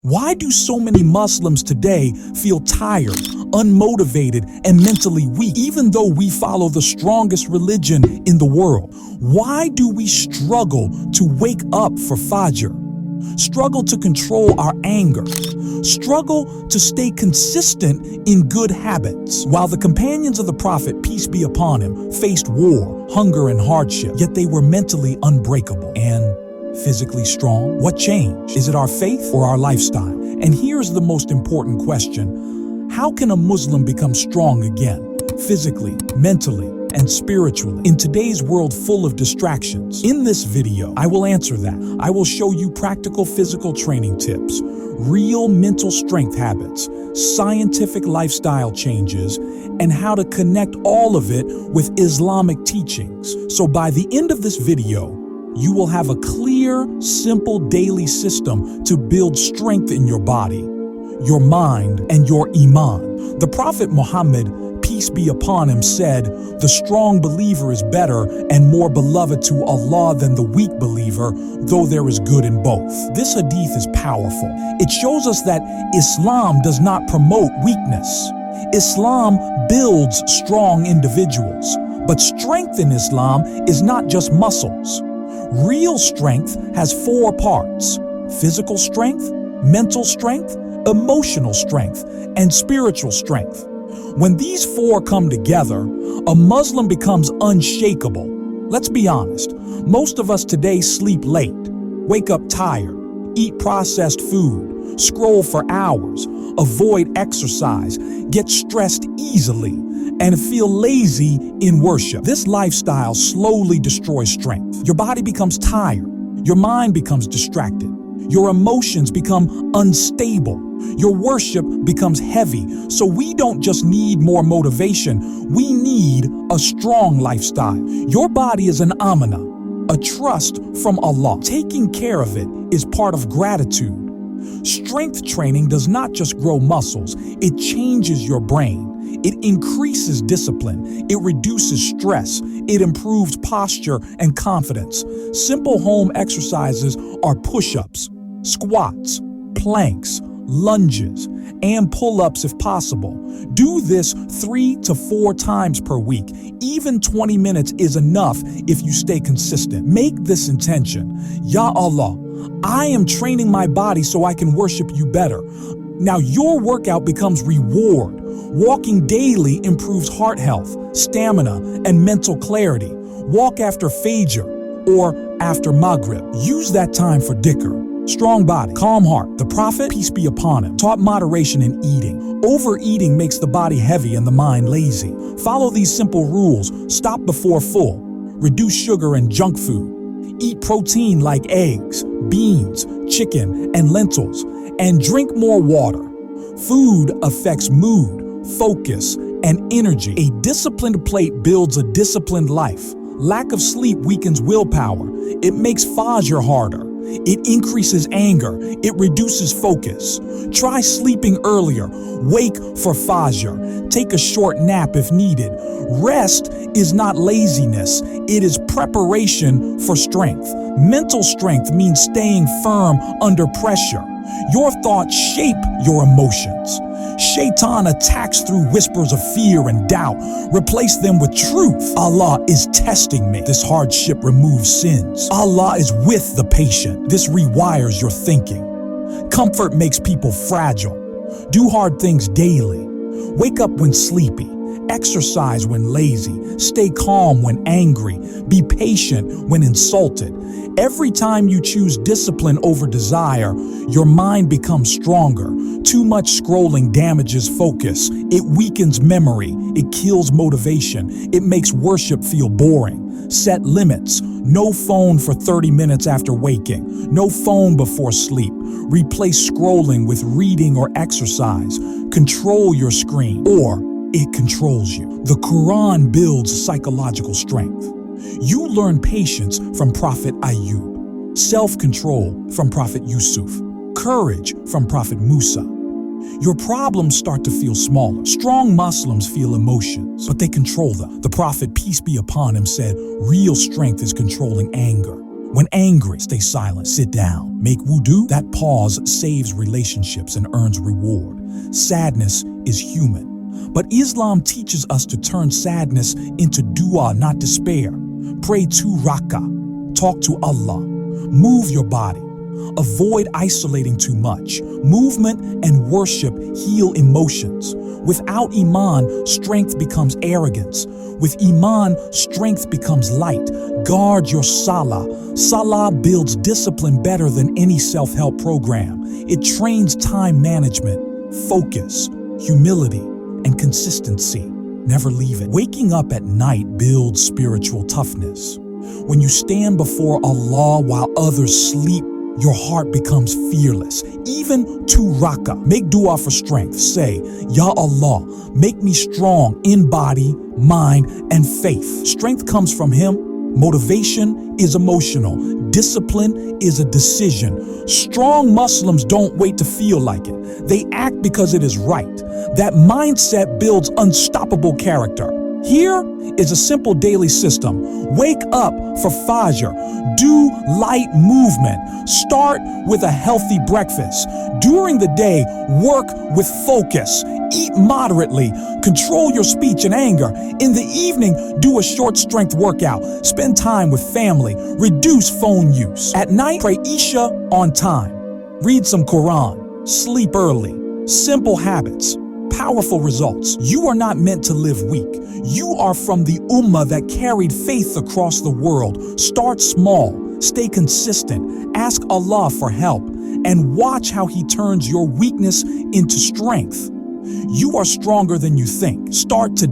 Why do so many Muslims today feel tired, unmotivated, and mentally weak, even though we follow the strongest religion in the world? Why do we struggle to wake up for Fajr? Struggle to control our anger? Struggle to stay consistent in good habits? While the companions of the Prophet, peace be upon him, faced war, hunger, and hardship, yet they were mentally unbreakable and physically strong. What changed? Is it our faith or our lifestyle? And here's the most important question. How can a Muslim become strong again, physically, mentally, and spiritually, in today's world full of distractions? In this video, I will answer that. I will show you practical physical training tips, real mental strength habits, scientific lifestyle changes, and how to connect all of it with Islamic teachings. So by the end of this video, you will have a clear, simple daily system to build strength in your body, your mind, and your iman. The Prophet Muhammad, peace be upon him, said, "The strong believer is better and more beloved to Allah than the weak believer, though there is good in both." This hadith is powerful. It shows us that Islam does not promote weakness. Islam builds strong individuals. But strength in Islam is not just muscles. Real strength has 4 parts: physical strength, mental strength, emotional strength, and spiritual strength. When these 4 come together, a Muslim becomes unshakable. Let's be honest, most of us today sleep late, wake up tired, eat processed food, scroll for hours, avoid exercise, get stressed easily, and feel lazy in worship. This lifestyle slowly destroys strength. Your body becomes tired. Your mind becomes distracted. Your emotions become unstable. Your worship becomes heavy. So we don't just need more motivation, we need a strong lifestyle. Your body is an amanah, a trust from Allah. Taking care of it is part of gratitude. Strength training does not just grow muscles, it changes your brain. It increases discipline, it reduces stress, it improves posture and confidence. Simple home exercises are push-ups, squats, planks, lunges, and pull-ups if possible. Do this 3 to 4 times per week. Even 20 minutes is enough if you stay consistent. Make this intention. Ya Allah, I am training my body so I can worship you better. Now your workout becomes reward. Walking daily improves heart health, stamina, and mental clarity. Walk after Fajr or after Maghrib. Use that time for dhikr. Strong body, calm heart. The Prophet, peace be upon him, taught moderation in eating. Overeating makes the body heavy and the mind lazy. Follow these simple rules. Stop before full. Reduce sugar and junk food. Eat protein like eggs, beans, chicken, and lentils. And drink more water. Food affects mood, focus, and energy. A disciplined plate builds a disciplined life. Lack of sleep weakens willpower. It makes Fajr harder. It increases anger. It reduces focus. Try sleeping earlier. Wake for Fajr. Take a short nap if needed. Rest is not laziness. It is preparation for strength. Mental strength means staying firm under pressure. Your thoughts shape your emotions. Shaitan attacks through whispers of fear and doubt. Replace them with truth. Allah is testing me. This hardship removes sins. Allah is with the patient. This rewires your thinking. Comfort makes people fragile. Do hard things daily. Wake up when sleepy. Exercise when lazy. Stay calm when angry. Be patient when insulted. Every time you choose discipline over desire, your mind becomes stronger. Too much scrolling damages focus. It weakens memory. It kills motivation. It makes worship feel boring. Set limits. No phone for 30 minutes after waking. No phone before sleep. Replace scrolling with reading or exercise. Control your screen, or it controls you. The Quran builds psychological strength. You learn patience from Prophet Ayub, self-control from Prophet Yusuf, courage from Prophet Musa. Your problems start to feel smaller. Strong Muslims feel emotions, but they control them. The Prophet, peace be upon him, said, "Real strength is controlling anger. When angry, stay silent, sit down, make wudu. That pause saves relationships and earns reward. Sadness is human, but Islam teaches us to turn sadness into dua, not despair. Pray 2 rak'ah, talk to Allah, move your body. Avoid isolating too much. Movement and worship heal emotions. Without iman, strength becomes arrogance. With iman, strength becomes light. Guard your salah. Salah builds discipline better than any self-help program. It trains time management, focus, humility, and consistency. Never leave it. Waking up at night builds spiritual toughness. When you stand before Allah while others sleep, your heart becomes fearless. Even 2 rak'ah. Make dua for strength. Say, Ya Allah, make me strong in body, mind, and faith. Strength comes from Him. Motivation is emotional. Discipline is a decision. Strong Muslims don't wait to feel like it. They act because it is right. That mindset builds unstoppable character. Here is a simple daily system. Wake up for Fajr. Do light movement. Start with a healthy breakfast. During the day, work with focus. Eat moderately. Control your speech and anger. In the evening, do a short strength workout. Spend time with family. Reduce phone use. At night, pray Isha on time. Read some Quran. Sleep early. Simple habits. Powerful results. You are not meant to live weak. You are from the ummah that carried faith across the world. Start small, stay consistent, ask Allah for help, and watch how He turns your weakness into strength. You are stronger than you think. Start today.